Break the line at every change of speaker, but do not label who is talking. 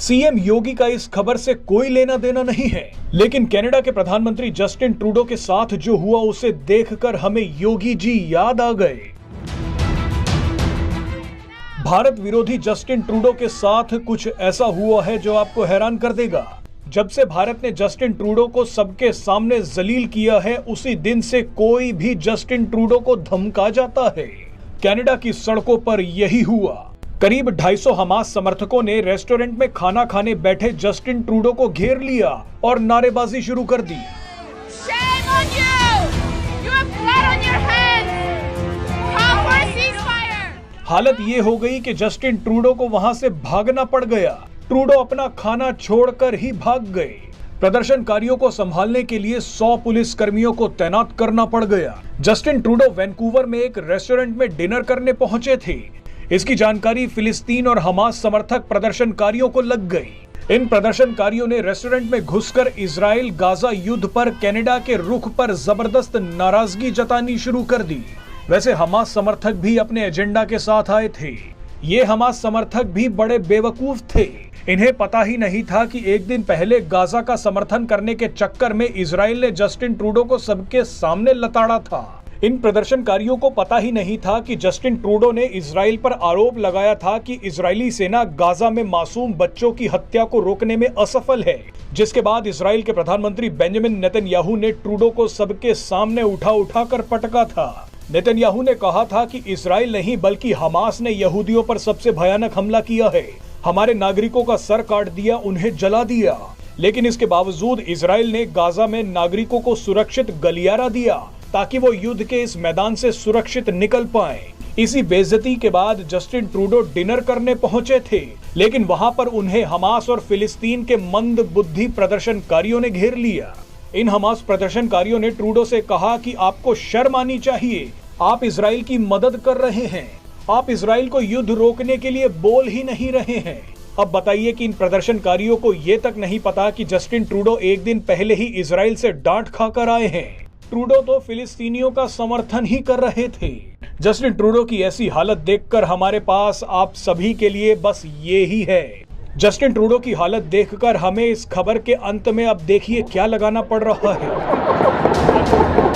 CM योगी का इस खबर से कोई लेना देना नहीं है, लेकिन कनाडा के प्रधानमंत्री जस्टिन ट्रूडो के साथ जो हुआ उसे देखकर हमें योगी जी याद आ गए। भारत विरोधी जस्टिन ट्रूडो के साथ कुछ ऐसा हुआ है जो आपको हैरान कर देगा। जब से भारत ने जस्टिन ट्रूडो को सबके सामने जलील किया है, उसी दिन से कोई भी जस्टिन ट्रूडो को धमका जाता है। कनाडा की सड़कों पर यही हुआ। करीब 250 हमास समर्थकों ने रेस्टोरेंट में खाना खाने बैठे जस्टिन ट्रूडो को घेर लिया और नारेबाजी शुरू कर दी।
Shame on you! You have blood on your hands! Call for a ceasefire!
हालत ये हो गई कि जस्टिन ट्रूडो को वहां से भागना पड़ गया। ट्रूडो अपना खाना छोड़कर ही भाग गए। प्रदर्शनकारियों को संभालने के लिए 100 पुलिस कर्मियों को तैनात करना पड़ गया। जस्टिन ट्रूडो वैंकूवर में एक रेस्टोरेंट में डिनर करने पहुंचे थे। इसकी जानकारी फिलिस्तीन और हमास समर्थक प्रदर्शनकारियों को लग गई। इन प्रदर्शनकारियों ने रेस्टोरेंट में घुसकर इजराइल गाजा युद्ध पर कनाडा के रुख पर जबरदस्त नाराजगी जतानी शुरू कर दी। वैसे हमास समर्थक भी अपने एजेंडा के साथ आए थे। ये हमास समर्थक भी बड़े बेवकूफ थे। इन्हें पता ही नहीं था कि एक दिन पहले गाजा का समर्थन करने के चक्कर में इजराइल ने जस्टिन ट्रूडो को सबके सामने लताड़ा था। इन प्रदर्शनकारियों को पता ही नहीं था कि जस्टिन ट्रूडो ने इजराइल पर आरोप लगाया था कि इजरायली सेना गाजा में मासूम बच्चों की हत्या को रोकने में असफल है, जिसके बाद इजराइल के प्रधानमंत्री बेंजामिन नेतन्याहू ने ट्रूडो को सबके सामने उठा कर पटका था। नेतन्याहू ने कहा था कि इजराइल नहीं बल्कि हमास ने यहूदियों पर सबसे भयानक हमला किया है, हमारे नागरिकों का सर काट दिया, उन्हें जला दिया। लेकिन इसके बावजूद इजराइल ने गाजा में नागरिकों को सुरक्षित गलियारा दिया ताकि वो युद्ध के इस मैदान से सुरक्षित निकल पाएं। इसी बेइज्जती के बाद जस्टिन ट्रूडो डिनर करने पहुंचे थे, लेकिन वहां पर उन्हें हमास और फिलिस्तीन के मंद बुद्धि प्रदर्शनकारियों ने घेर लिया। इन हमास प्रदर्शनकारियों ने ट्रूडो से कहा कि आपको शर्म आनी चाहिए, आप इजराइल की मदद कर रहे हैं, आप इजराइल को युद्ध रोकने के लिए बोल ही नहीं रहे हैं। अब बताइए कि इन प्रदर्शनकारियों को ये तक नहीं पता कि जस्टिन ट्रूडो एक दिन पहले ही इजराइल से डांट खाकर आए हैं। ट्रूडो तो फिलिस्तीनियों का समर्थन ही कर रहे थे। जस्टिन ट्रूडो की ऐसी हालत देखकर हमारे पास आप सभी के लिए बस ये ही है। जस्टिन ट्रूडो की हालत देखकर हमें इस खबर के अंत में अब देखिए क्या लगाना पड़ रहा है।